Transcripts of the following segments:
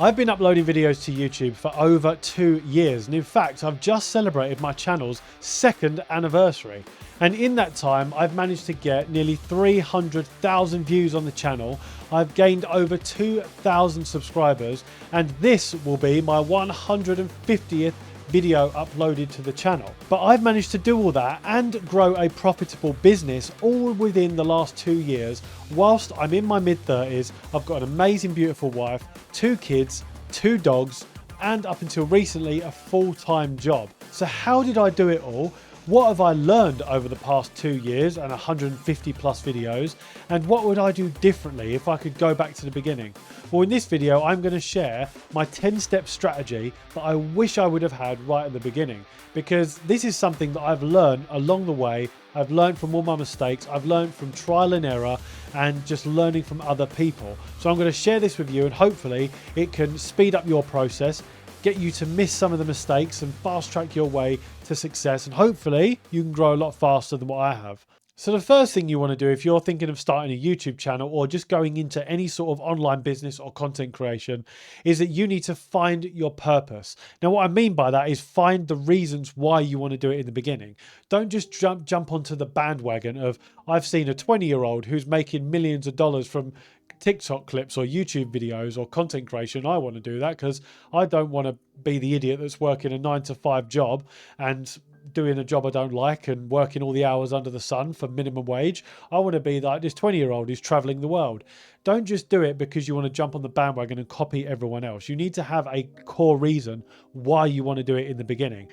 I've been uploading videos to YouTube for over 2 years, and in fact I've just celebrated my channel's 2nd anniversary. And in that time I've managed to get nearly 300,000 views on the channel. I've gained over 2,000 subscribers, and this will be my 150th video uploaded to the channel. But I've managed to do all that and grow a profitable business all within the last 2 years. Whilst I'm in my mid-30s, I've got an amazing, beautiful wife, 2 kids, 2 dogs, and up until recently, a full-time job. So how did I do it all? What have I learned over the past 2 years and 150 plus videos? And what would I do differently if I could go back to the beginning? Well, in this video, I'm going to share my 10-step strategy that I wish I would have had right at the beginning, because this is something that I've learned along the way. I've learned from all my mistakes. I've learned from trial and error and just learning from other people. So I'm going to share this with you, and hopefully it can speed up your process, get you to miss some of the mistakes and fast track your way to success, and hopefully you can grow a lot faster than what I have. So the first thing you want to do if you're thinking of starting a YouTube channel or just going into any sort of online business or content creation is that you need to find your purpose. Now, what I mean by that is find the reasons why you want to do it in the beginning. Don't just jump onto the bandwagon of, I've seen a 20-year-old who's making millions of dollars from TikTok clips or YouTube videos or content creation. I want to do that because I don't want to be the idiot that's working a 9-to-5 job and doing a job I don't like and working all the hours under the sun for minimum wage. I want to be like this 20-year-old who's traveling the world. Don't just do it because you want to jump on the bandwagon and copy everyone else. You need to have a core reason why you want to do it in the beginning.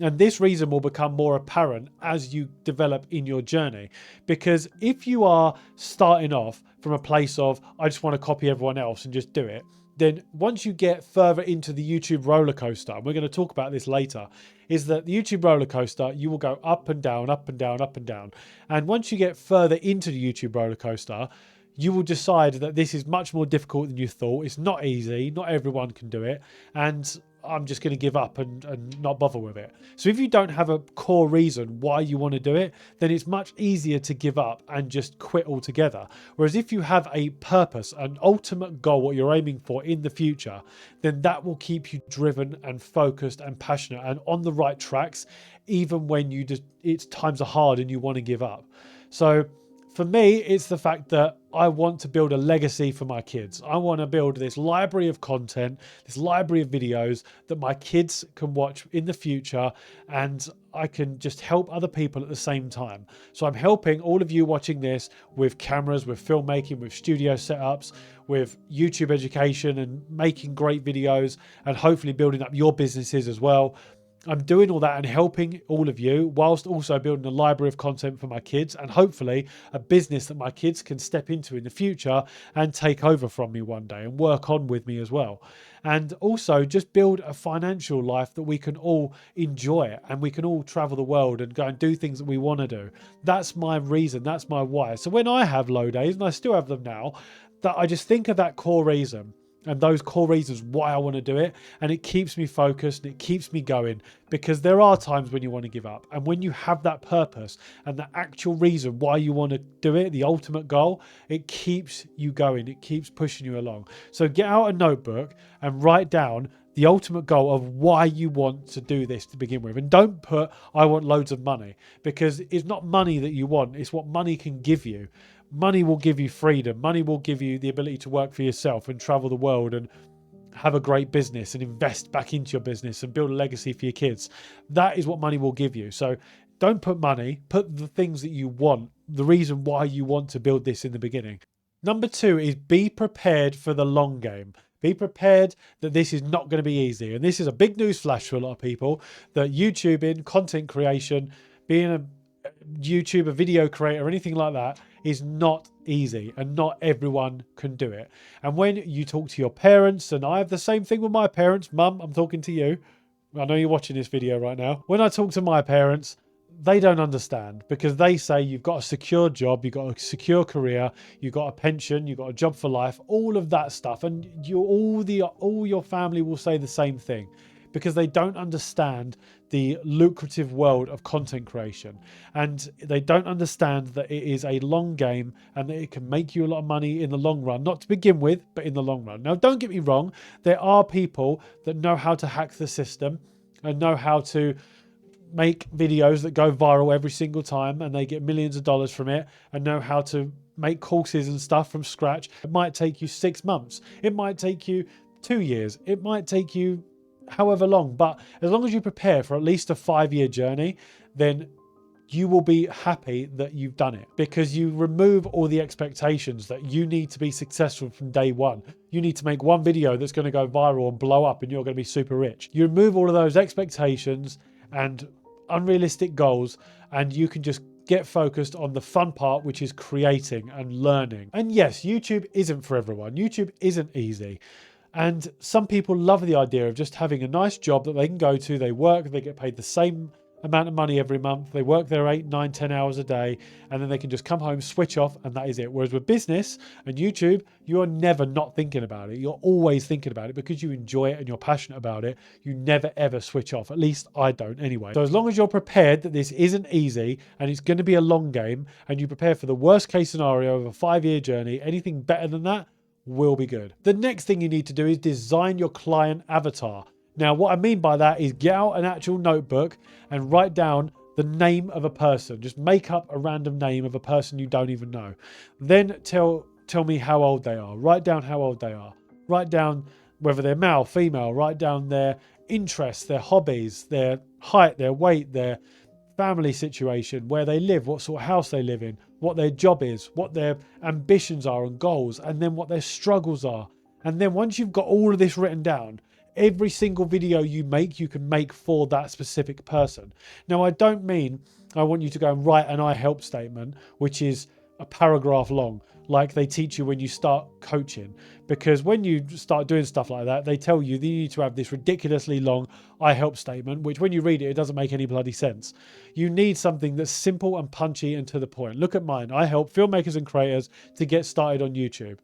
And this reason will become more apparent as you develop in your journey. Because if you are starting off from a place of, I just want to copy everyone else and just do it, then once you get further into the YouTube roller coaster, and we're going to talk about this later, is that the YouTube roller coaster, you will go up and down, up and down, up and down. And once you get further into the YouTube roller coaster, you will decide that this is much more difficult than you thought. It's not easy. Not everyone can do it. And I'm just going to give up and not bother with it. So if you don't have a core reason why you want to do it, then it's much easier to give up and just quit altogether. Whereas if you have a purpose, an ultimate goal, what you're aiming for in the future, then that will keep you driven and focused and passionate and on the right tracks, even when times are hard and you want to give up. So for me, it's the fact that I want to build a legacy for my kids. I want to build this library of content, this library of videos that my kids can watch in the future, and I can just help other people at the same time. So I'm helping all of you watching this with cameras, with filmmaking, with studio setups, with YouTube education and making great videos, and hopefully building up your businesses as well. I'm doing all that and helping all of you whilst also building a library of content for my kids and hopefully a business that my kids can step into in the future and take over from me one day and work on with me as well. And also just build a financial life that we can all enjoy and we can all travel the world and go and do things that we want to do. That's my reason. That's my why. So when I have low days, and I still have them now, that I just think of that core reason. And those core reasons why I want to do it. And it keeps me focused and it keeps me going, because there are times when you want to give up. And when you have that purpose and the actual reason why you want to do it, the ultimate goal, it keeps you going. It keeps pushing you along. So get out a notebook and write down the ultimate goal of why you want to do this to begin with. And don't put, I want loads of money, because it's not money that you want. It's what money can give you. Money will give you freedom. Money will give you the ability to work for yourself and travel the world and have a great business and invest back into your business and build a legacy for your kids. That is what money will give you. So don't put money, put the things that you want, the reason why you want to build this in the beginning. Number 2 is be prepared for the long game. Be prepared that this is not going to be easy. And this is a big news flash for a lot of people, that YouTubing, content creation, being a YouTuber, video creator, anything like that is not easy, and not everyone can do it. And when you talk to your parents, and I have the same thing with my parents, Mum, I'm talking to you. I know you're watching this video right now. When I talk to my parents, they don't understand, because they say you've got a secure job, you've got a secure career, you've got a pension, you've got a job for life, all of that stuff. And all your family will say the same thing, because they don't understand the lucrative world of content creation, and they don't understand that it is a long game and that it can make you a lot of money in the long run, not to begin with, but in the long run. Now, don't get me wrong, there are people that know how to hack the system and know how to make videos that go viral every single time and they get millions of dollars from it, and know how to make courses and stuff from scratch. It might take you 6 months, it might take you 2 years, it might take you however long, but as long as you prepare for at least a 5-year journey, then you will be happy that you've done it, because you remove all the expectations that you need to be successful from day one. You need to make one video that's going to go viral and blow up and you're going to be super rich. You remove all of those expectations and unrealistic goals, and you can just get focused on the fun part, which is creating and learning. And yes, YouTube isn't for everyone. YouTube isn't easy. And some people love the idea of just having a nice job that they can go to, they work, they get paid the same amount of money every month, they work their 8, 9, 10 hours a day, and then they can just come home, switch off, and that is it. Whereas with business and YouTube, you're never not thinking about it. You're always thinking about it because you enjoy it and you're passionate about it. You never ever switch off. At least I don't anyway. So as long as you're prepared that this isn't easy and it's going to be a long game, and you prepare for the worst case scenario of a 5-year journey, anything better than that will be good. The next thing you need to do is design your client avatar. Now, what I mean by that is get out an actual notebook and write down the name of a person. Just make up a random name of a person you don't even know. Then tell me how old they are. Write down how old they are. Write down whether they're male, female. Write down their interests, their hobbies, their height, their weight, their family situation, where they live, what sort of house they live in, what their job is, what their ambitions are and goals, and then what their struggles are. And then once you've got all of this written down, every single video you can make for that specific person. Now, I don't mean I want you to go and write an I help statement, which is a paragraph long, like they teach you when you start coaching. Because when you start doing stuff like that, they tell you that you need to have this ridiculously long I help statement, which when you read it, it doesn't make any bloody sense. You need something that's simple and punchy and to the point. Look at mine. I help filmmakers and creators to get started on YouTube.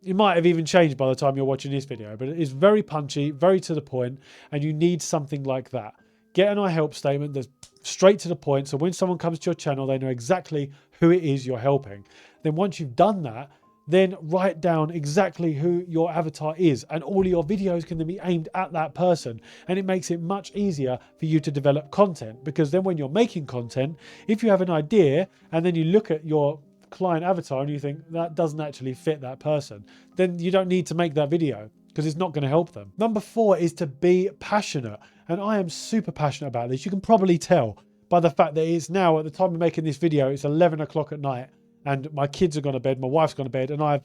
It might have even changed by the time you're watching this video, but it is very punchy, very to the point, and you need something like that. Get an I help statement that's straight to the point, so when someone comes to your channel, they know exactly who it is you're helping. Then once you've done that, then write down exactly who your avatar is, and all of your videos can then be aimed at that person. And it makes it much easier for you to develop content, because then when you're making content, if you have an idea and then you look at your client avatar and you think that doesn't actually fit that person, then you don't need to make that video because it's not going to help them. Number 4 is to be passionate. And I am super passionate about this. You can probably tell by the fact that it's now, at the time of making this video, it's 11 o'clock at night and my kids have gone to bed, my wife's gone to bed, and I've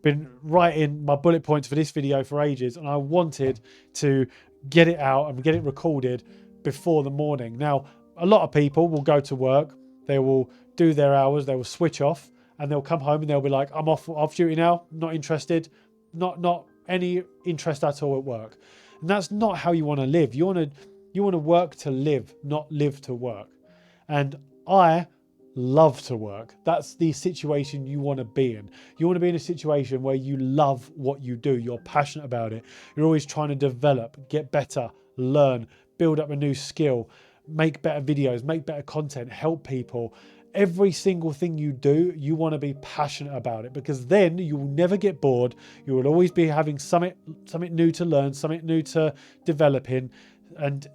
been writing my bullet points for this video for ages, and I wanted to get it out and get it recorded before the morning. Now, a lot of people will go to work, they will do their hours, they will switch off, and they'll come home and they'll be like, I'm off duty now, not interested, not any interest at all at work. And that's not how you want to live. You want to work to live, not live to work. And I love to work. That's the situation you want to be in. You want to be in a situation where you love what you do. You're passionate about it. You're always trying to develop, get better, learn, build up a new skill, make better videos, make better content, help people. Every single thing you do, you want to be passionate about it, because then you will never get bored. You will always be having something new to learn, something new to develop in, and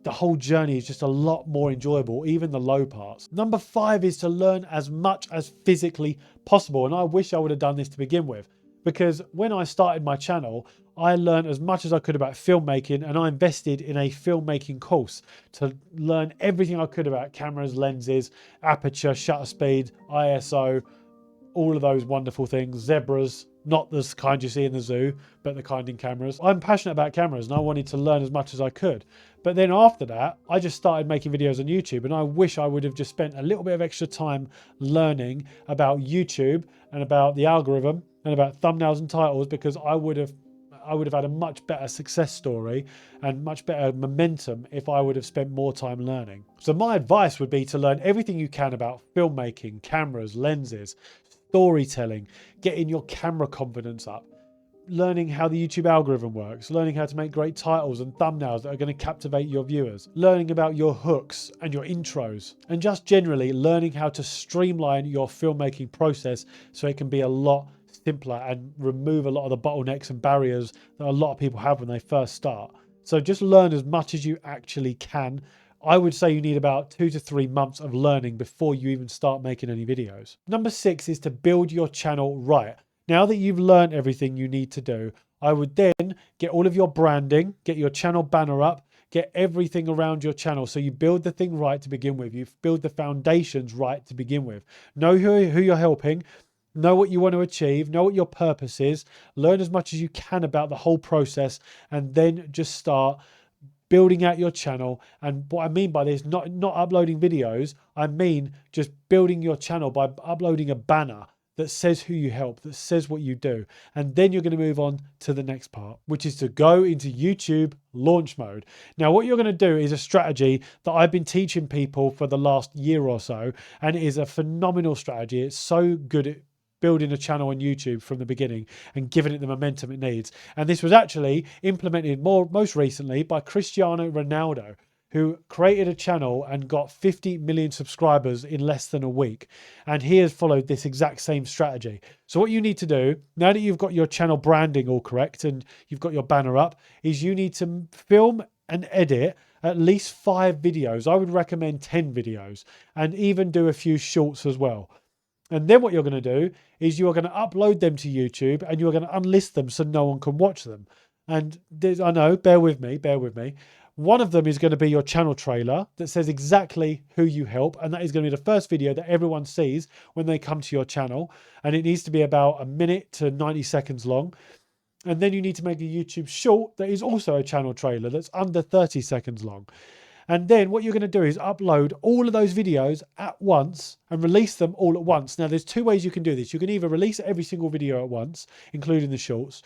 the whole journey is just a lot more enjoyable, even the low parts. Number 5 is to learn as much as physically possible. And I wish I would have done this to begin with, because when I started my channel, I learned as much as I could about filmmaking, and I invested in a filmmaking course to learn everything I could about cameras, lenses, aperture, shutter speed, ISO, all of those wonderful things, zebras, not the kind you see in the zoo, but the kind in cameras. I'm passionate about cameras and I wanted to learn as much as I could. But then after that, I just started making videos on YouTube, and I wish I would have just spent a little bit of extra time learning about YouTube and about the algorithm and about thumbnails and titles, because I would have had a much better success story and much better momentum if I would have spent more time learning. So my advice would be to learn everything you can about filmmaking, cameras, lenses, storytelling, getting your camera confidence up, learning how the YouTube algorithm works, learning how to make great titles and thumbnails that are going to captivate your viewers, learning about your hooks and your intros, and just generally learning how to streamline your filmmaking process so it can be a lot simpler and remove a lot of the bottlenecks and barriers that a lot of people have when they first start. So just learn as much as you actually can. I would say you need about 2 to 3 months of learning before you even start making any videos. Number 6 is to build your channel right. Now that you've learned everything you need to do, I would then get all of your branding, get your channel banner up, get everything around your channel. So you build the thing right to begin with. You build the foundations right to begin with. Know who you're helping, know what you want to achieve, know what your purpose is, learn as much as you can about the whole process, and then just start building out your channel. And what I mean by this, not uploading videos, I mean just building your channel by uploading a banner that says who you help, that says what you do. And then you're going to move on to the next part, which is to go into YouTube launch mode. Now, what you're going to do is a strategy that I've been teaching people for the last year or so, and it is a phenomenal strategy. It's so good at building a channel on YouTube from the beginning and giving it the momentum it needs. And this was actually implemented most recently by Cristiano Ronaldo, who created a channel and got 50 million subscribers in less than a week. And he has followed this exact same strategy. So what you need to do, now that you've got your channel branding all correct and you've got your banner up, is you need to film and edit at least 5 videos. I would recommend 10 videos, and even do a few shorts as well. And then what you're going to do is you are going to upload them to YouTube, and you're going to unlist them so no one can watch them. And I know, bear with me. One of them is going to be your channel trailer that says exactly who you help. And that is going to be the first video that everyone sees when they come to your channel. And it needs to be about 1 minute to 90 seconds long. And then you need to make a YouTube short that is also a channel trailer that's under 30 seconds long. And then what you're going to do is upload all of those videos at once and release them all at once. Now, there's 2 ways you can do this. You can either release every single video at once, including the shorts,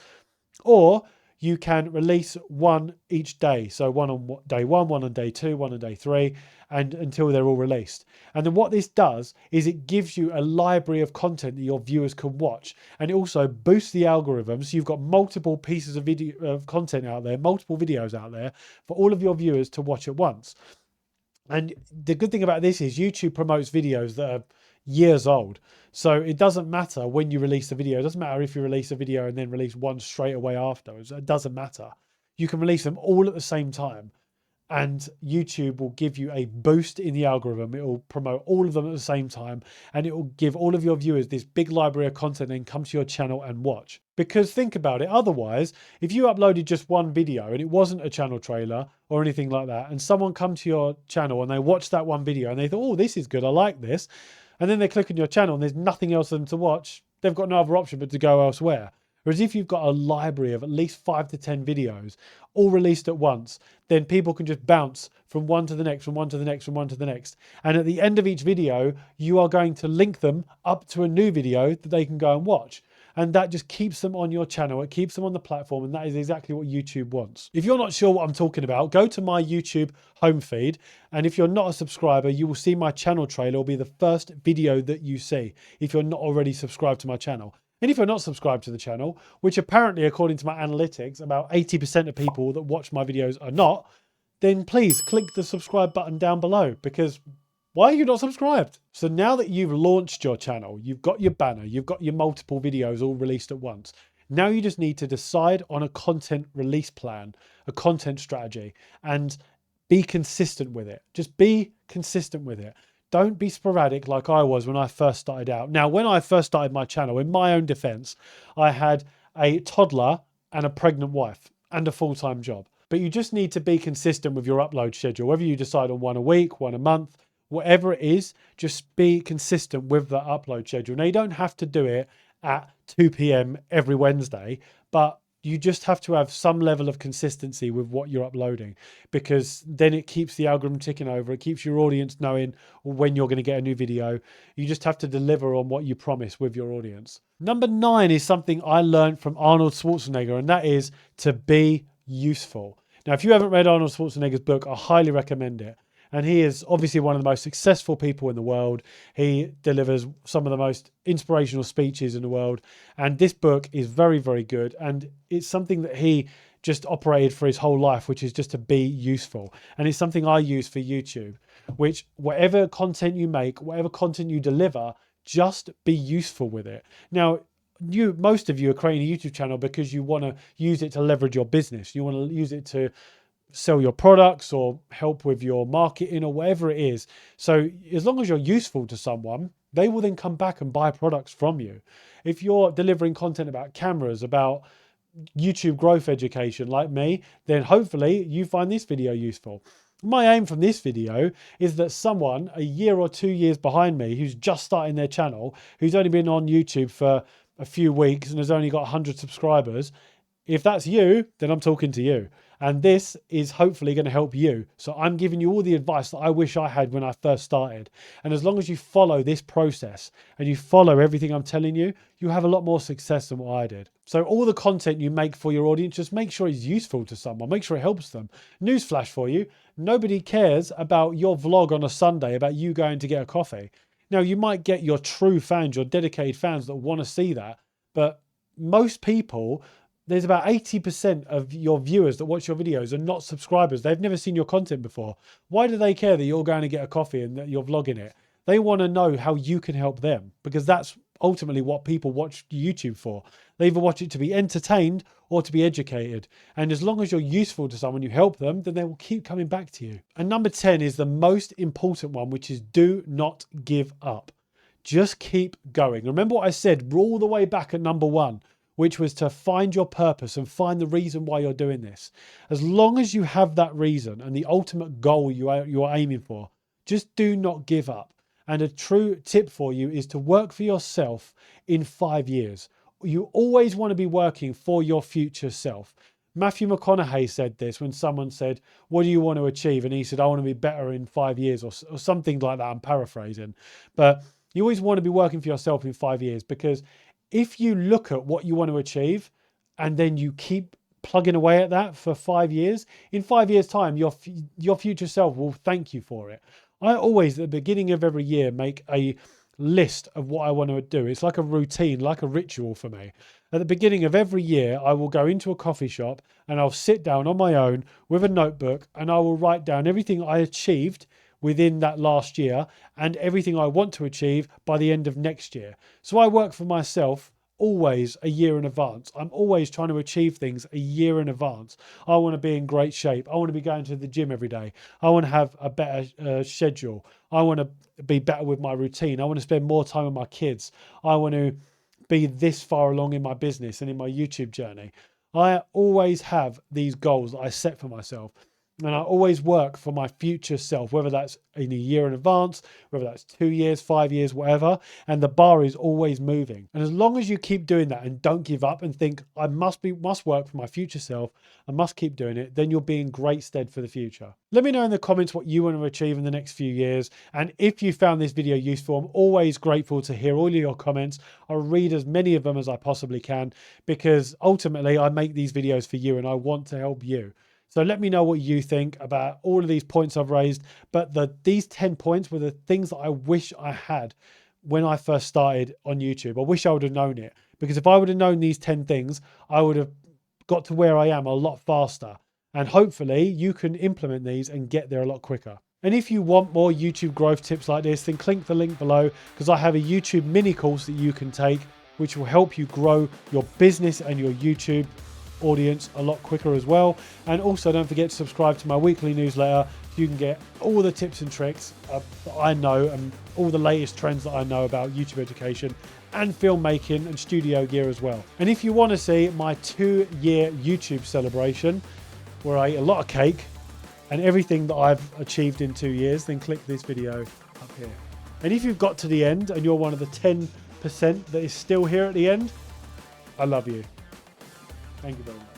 or you can release one each day. So one on day 1, one on day 2, one on day 3, and until they're all released. And then what this does is it gives you a library of content that your viewers can watch. And it also boosts the algorithm. So you've got multiple pieces of content out there, multiple videos out there for all of your viewers to watch at once. And the good thing about this is YouTube promotes videos that are years old. So it doesn't matter when you release the video. It doesn't matter if you release a video and then release one straight away afterwards. It doesn't matter. You can release them all at the same time, and YouTube will give you a boost in the algorithm. It will promote all of them at the same time, and it will give all of your viewers this big library of content and come to your channel and watch. Because think about it, otherwise, if you uploaded just one video and it wasn't a channel trailer or anything like that, and someone come to your channel and they watched that one video and they thought, oh, this is good, I like this, and then they click on your channel and there's nothing else for them to watch, they've got no other option but to go elsewhere. Whereas if you've got a library of at least 5 to 10 videos, all released at once, then people can just bounce from one to the next, from one to the next, from one to the next. And at the end of each video, you are going to link them up to a new video that they can go and watch. And that just keeps them on your channel. It keeps them on the platform. And that is exactly what YouTube wants. If you're not sure what I'm talking about, go to my YouTube home feed. And if you're not a subscriber, you will see my channel trailer will be the first video that you see if you're not already subscribed to my channel. And if you're not subscribed to the channel, which apparently, according to my analytics, about 80% of people that watch my videos are not, then please click the subscribe button down below, because why are you not subscribed? So now that you've launched your channel, you've got your banner, you've got your multiple videos all released at once. Now you just need to decide on a content release plan, a content strategy, and be consistent with it. Just be consistent with it. Don't be sporadic like I was when I first started out. Now, when I first started my channel, in my own defense, I had a toddler and a pregnant wife and a full-time job. But you just need to be consistent with your upload schedule. Whether you decide on one a week, one a month, whatever it is, just be consistent with the upload schedule. Now, you don't have to do it at 2 p.m. every Wednesday, but you just have to have some level of consistency with what you're uploading, because then it keeps the algorithm ticking over. It keeps your audience knowing when you're going to get a new video. You just have to deliver on what you promise with your audience. Number 9 is something I learned from Arnold Schwarzenegger, and that is to be useful. Now, if you haven't read Arnold Schwarzenegger's book, I highly recommend it. And he is obviously one of the most successful people in the world. He delivers some of the most inspirational speeches in the world. And this book is very, very good. And it's something that he just operated for his whole life, which is just to be useful. And it's something I use for YouTube, which whatever content you make, whatever content you deliver, just be useful with it. Now, most of you are creating a YouTube channel because you want to use it to leverage your business. You want to use it to sell your products or help with your marketing or whatever it is. So as long as you're useful to someone, they will then come back and buy products from you. If you're delivering content about cameras, about YouTube growth education like me, then hopefully you find this video useful. My aim from this video is that someone a year or 2 years behind me who's just starting their channel, who's only been on YouTube for a few weeks and has only got 100 subscribers, if that's you, then I'm talking to you. And this is hopefully going to help you. So I'm giving you all the advice that I wish I had when I first started. And as long as you follow this process and you follow everything I'm telling you, you have a lot more success than what I did. So all the content you make for your audience, just make sure it's useful to someone. Make sure it helps them. Newsflash for you. Nobody cares about your vlog on a Sunday about you going to get a coffee. Now, you might get your true fans, your dedicated fans that want to see that. But most people, there's about 80% of your viewers that watch your videos are not subscribers. They've never seen your content before. Why do they care that you're going to get a coffee and that you're vlogging it? They want to know how you can help them, because that's ultimately what people watch YouTube for. They either watch it to be entertained or to be educated. And as long as you're useful to someone, you help them, then they will keep coming back to you. And number 10 is the most important one, which is do not give up. Just keep going. Remember what I said all the way back at number 1, which was to find your purpose and find the reason why you're doing this. As long as you have that reason and the ultimate goal you are aiming for, just do not give up. And a true tip for you is to work for yourself in 5 years. You always want to be working for your future self. Matthew McConaughey said this when someone said, what do you want to achieve? And he said, I want to be better in 5 years or something like that. I'm paraphrasing. But you always want to be working for yourself in 5 years, because if you look at what you want to achieve and then you keep plugging away at that for 5 years, in 5 years' time, your future self will thank you for it. I always, at the beginning of every year, make a list of what I want to do. It's like a routine, like a ritual for me. At the beginning of every year, I will go into a coffee shop and I'll sit down on my own with a notebook and I will write down everything I achieved within that last year and everything I want to achieve by the end of next year. So I work for myself always a year in advance. I'm always trying to achieve things a year in advance. I want to be in great shape. I want to be going to the gym every day. I want to have a better schedule. I want to be better with my routine. I want to spend more time with my kids. I want to be this far along in my business and in my YouTube journey. I always have these goals that I set for myself. And I always work for my future self, whether that's in a year in advance, whether that's 2 years, 5 years, whatever. And the bar is always moving. And as long as you keep doing that and don't give up and think, I must work for my future self, I must keep doing it, then you'll be in great stead for the future. Let me know in the comments what you want to achieve in the next few years. And if you found this video useful, I'm always grateful to hear all of your comments. I'll read as many of them as I possibly can, because ultimately I make these videos for you and I want to help you. So let me know what you think about all of these points I've raised. But these 10 points were the things that I wish I had when I first started on YouTube. I wish I would have known it, because if I would have known these 10 things, I would have got to where I am a lot faster. And hopefully you can implement these and get there a lot quicker. And if you want more YouTube growth tips like this, then click the link below, because I have a YouTube mini course that you can take, which will help you grow your business and your YouTube audience a lot quicker as well. And also don't forget to subscribe to my weekly newsletter so you can get all the tips and tricks that I know and all the latest trends that I know about YouTube education and filmmaking and studio gear as well. And if you want to see my 2-year YouTube celebration where I ate a lot of cake and everything that I've achieved in 2 years, then click this video up here. And if you've got to the end and you're one of the 10% that is still here at the end, I love you. Thank you very much.